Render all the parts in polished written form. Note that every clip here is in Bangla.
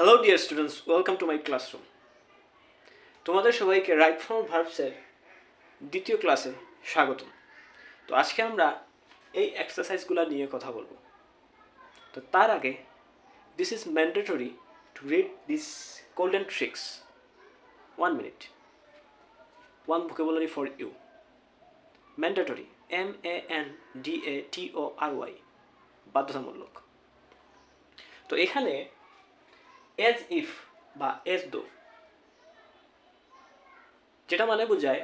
Hello dear students, welcome to my classroom. তোমাদের সবাইকে রাইট ফর্ম ভার্বসের দ্বিতীয় ক্লাসে স্বাগতম। তো আজকে আমরা এই এক্সারসাইজগুলো নিয়ে কথা বলবো। তো তার আগে this is mandatory to read this golden tricks. 1 minute, one vocabulary for you. Mandatory, MANDATORY, বাধ্যতামূলক। তো এখানে এজ ইফ বা এজ দো, যেটা মানে বোঝায়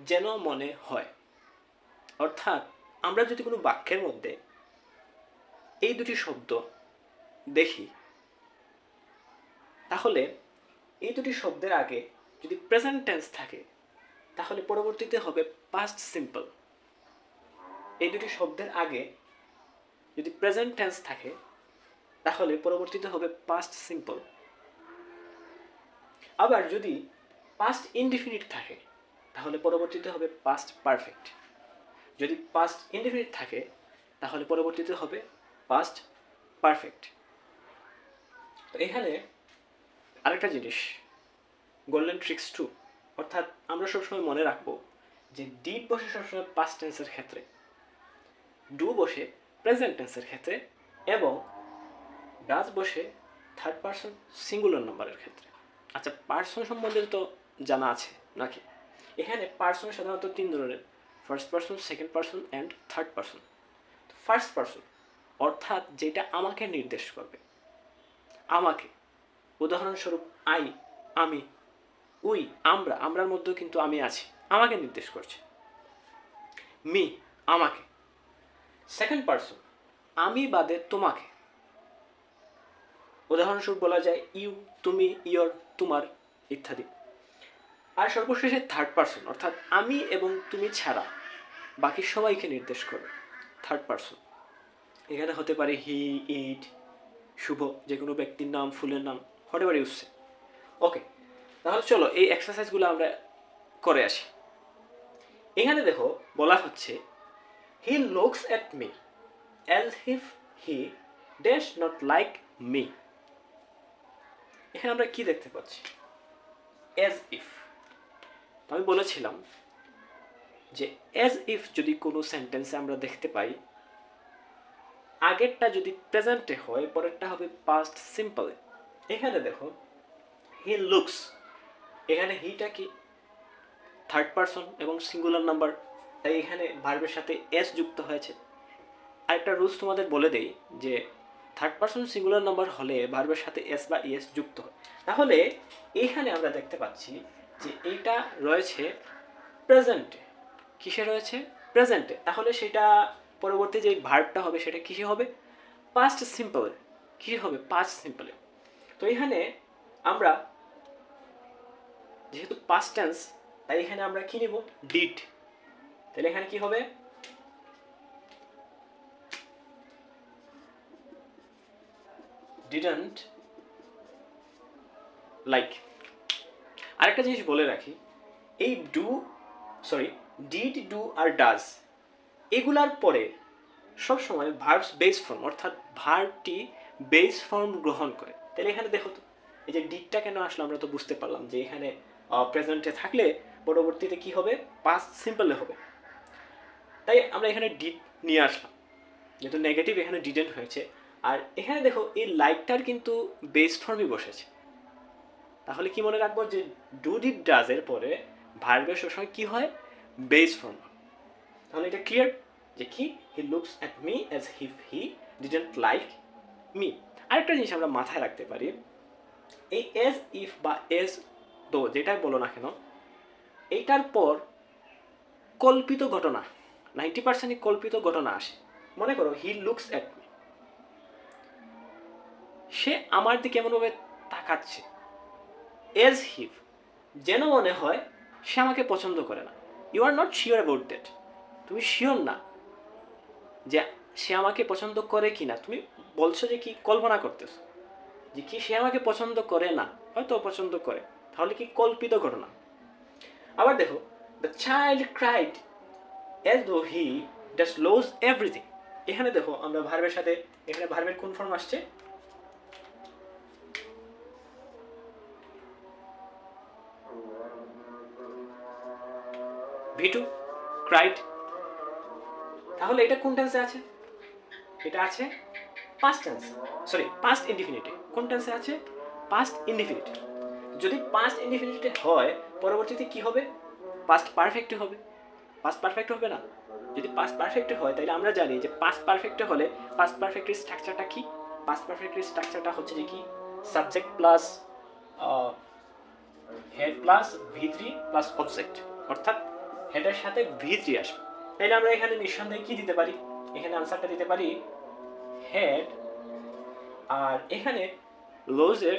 যেন মনে হয়। অর্থাৎ আমরা যদি কোনো বাক্যের মধ্যে এই দুটি শব্দ দেখি, তাহলে এই দুটি শব্দের আগে যদি প্রেজেন্ট টেন্স থাকে তাহলে পরবর্তীতে হবে পাস্ট সিম্পল। এই দুটি শব্দের আগে যদি প্রেজেন্ট টেন্স থাকে তাহলে পরবর্তীতে হবে পাস্ট সিম্পল। আবার যদি পাস্ট ইনডিফিনিট থাকে তাহলে পরবর্তীতে হবে পাস্ট পারফেক্ট। যদি পাস্ট ইনডিফিনিট থাকে তাহলে পরবর্তীতে হবে পাস্ট পারফেক্ট। তো এখানে আরেকটা জিনিস, গোল্ডেন ট্রিক্স 2, অর্থাৎ আমরা সবসময় মনে রাখবো যে ডিড বসে সবসময় পাস্ট টেন্সের ক্ষেত্রে, ডু বসে প্রেজেন্ট টেন্সের ক্ষেত্রে, এবং ডাজ বসে থার্ড পারসন সিঙ্গুলার নাম্বারের ক্ষেত্রে। আচ্ছা, পার্সন সম্বন্ধে তো জানা আছে নাকি? এখানে পার্সন সাধারণত 3 ধরনের: first person, second person and third person. First person অর্থাৎ যেটা আমাকে নির্দেশ করবে, আমাকে। উদাহরণস্বরূপ আই, আমি, উই, আমরা, আমরার মধ্যেও কিন্তু আমি আছি, আমাকে নির্দেশ করছে। মি, আমাকে। সেকেন্ড পারসন, আমি বাদে তোমাকে। উদাহরণস্বরূপ বলা যায় ইউ, তুমি, ইয়র, তোমার ইত্যাদি। আর সর্বশেষে থার্ড পারসন, অর্থাৎ আমি এবং তুমি ছাড়া বাকি সবাইকে নির্দেশ করবে, থার্ড পারসন। এখানে হতে পারে হি, ইট, শুভ, যে কোনো ব্যক্তির নাম, ফুলের নাম, হোয়াটএভার ইউ সে। ওকে, তাহলে চলো এই এক্সারসাইজগুলো আমরা করে আসি। এখানে দেখো বলা হচ্ছে he looks at me as if he dash not like me. এখানে আমরা কি দেখতে পাচ্ছি? As if. আমি বলেছিলাম যে অ্যাজ ইফ যদি কোনো সেন্টেন্সে আমরা দেখতে পাই, আগেরটা যদি প্রেজেন্টে হয় পরেরটা হবে পাস্ট সিম্পলে। এখানে দেখো হি লুকস, এখানে হিটা কি থার্ড পারসন এবং সিঙ্গুলার নাম্বার, তাই এখানে ভার্বের সাথে এস যুক্ত হয়েছে। আরেকটা রুলস তোমাদের বলে দেই যে থার্ড পারসন সিঙ্গুলার নাম্বার হলে ভার্বের সাথে এস বা ইএস যুক্ত হয়। তাহলে এইখানে আমরা দেখতে পাচ্ছি যে এইটা রয়েছে প্রেজেন্টে। কিসে রয়েছে? প্রেজেন্টে। তাহলে সেটা পরবর্তী যে ভার্বটা হবে সেটা কিসে হবে? পাস্ট সিম্পলে। কী হবে? পাস্ট সিম্পলে। তো এখানে আমরা যেহেতু পাস্ট টেন্স, তাই এখানে আমরা কি নিব? ডিড। তাহলে এখানে কি হবে? Didn't like. আরেকটা জিনিস বলে রাখি, এই ডিড, ডু আর ডাজ এগুলার পরে সবসময় ভার্বস বেস ফর্ম, অর্থাৎ ভার্বটি বেস ফর্ম গ্রহণ করে। তাহলে এখানে দেখো তো এই যে ডিডটা কেন আসলো, আমরা তো বুঝতে পারলাম যে এখানে প্রেজেন্টে থাকলে পরবর্তীতে কি হবে? পাস্ট সিম্পলে হবে। তাই আমরা এখানে ডিড নিয়ে আসলাম, যেহেতু নেগেটিভ এখানে ডিডেন্ট হয়েছে। আর এখানে দেখো এই লাইকটার কিন্তু বেস ফর্মই বসেছে। তাহলে কি মনে রাখবো যে ডু ডিড ডাজের পরে ভার্বের সবসময় কি হয়? Base form. তাহলে এটা ক্লিয়ার যে কি? He looks at me as if he didn't like me. আরেকটা জিনিস আমরা মাথায় রাখতে পারি, এই এজ ইফ বা এজ দো যেটাই বলো না কেন, এইটার পর কল্পিত ঘটনা, 90% কল্পিত ঘটনা আসে। মনে করো হি লুকস অ্যাট মি, সে আমার দিকে এমনভাবে তাকাচ্ছে, এজ হিফ, যেন মনে হয় সে আমাকে পছন্দ করে না। You are not sure about that. তুমি শিওর না যে সে আমাকে পছন্দ করে কি না। তুমি বলছো যে কি কল্পনা করতেছো যে কি সে আমাকে পছন্দ করে না, হয়তো পছন্দ করে। তাহলে কি কল্পিত ঘটনা। আবার দেখো the child cried as though he just lose everything. এখানে দেখো আমরা ভার্বের সাথে, এখানে ভার্বের কোন ফর্ম আসছে? V2 cried। তাহলে এটা কোন টেন্সে আছে? এটা আছে পাস্ট টেন্স, সরি পাস্ট ইনডিফিনিটে। কোন টেন্সে আছে? পাস্ট ইনডিফিনিটে। যদি পাস্ট ইনডিফিনিটে হয় পরবর্তীতে কি হবে? পাস্ট পারফেক্ট হবে। পাস্ট পারফেক্ট হবে না? যদি পাস্ট পারফেক্ট হয় তাহলে আমরা জানি যে পাস্ট পারফেক্ট হলে পাস্ট পারফেক্টের স্ট্রাকচারটা কি? পাস্ট পারফেক্টের স্ট্রাকচারটা হচ্ছে যে কি, subject plus had plus V3 plus object, অর্থাৎ হেডের সাথে V3 আসবে। তাইলে আমরা এখানে নিঃসন্দেহে কি দিতে পারি? এখানে আনসারটা দিতে পারি হেড, আর এখানে লজের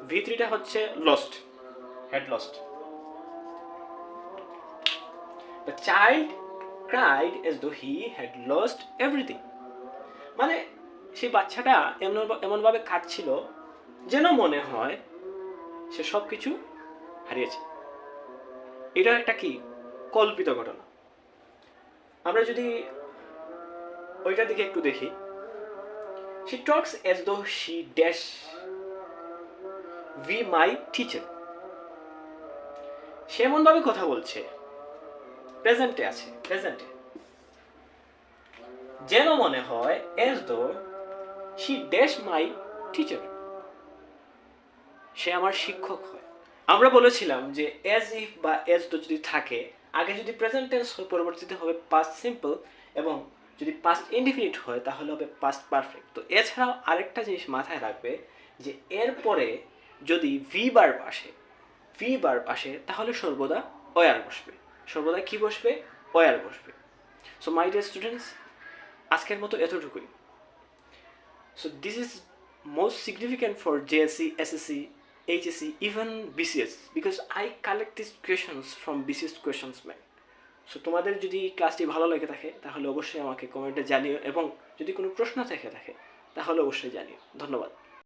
V3টা হচ্ছে lost, head lost. The child cried as though he had lost everything। মানে সেই বাচ্চাটা এমনভাবে কাঁদছিল যেন মনে হয় সে সব কিছু হারিয়েছে। এটা একটা কি কল্পিত ঘটনা। আমরা যদি ওইটার দিকে একটু দেখি, she talks as though she dash be my teacher। সে এমনভাবে কথা বলছে, প্রেজেন্টে আছে, প্রেজেন্টে, যেন মনে হয় as though she dash my teacher, সে আমার শিক্ষক হয়। আমরা বলেছিলাম যে as if বা as though যদি থাকে, আগে যদি প্রেজেন্ট টেন্স হয় পরবর্তীতে হবে পাস্ট সিম্পল, এবং যদি পাস্ট ইনডিফিনিট হয় তাহলে হবে পাস্ট পারফেক্ট। তো এছাড়াও আরেকটা জিনিস মাথায় রাখবে যে এরপরে যদি ভি ভার্ব আসে তাহলে সর্বদা ওয়ার বসবে। সর্বদা কি বসবে? ওয়ার বসবে। সো মাই ডিয়ার স্টুডেন্টস, আজকের মতো এতটুকুই। So this is most significant for JSC, SSC, HSC, even BCS, because I collect these questions from BCS questions bank. So তোমাদের যদি ক্লাসটি ভালো লেগে থাকে তাহলে অবশ্যই আমাকে কমেন্টে জানিও, এবং যদি কোনো প্রশ্ন থেকে থাকে তাহলে অবশ্যই জানিও। ধন্যবাদ।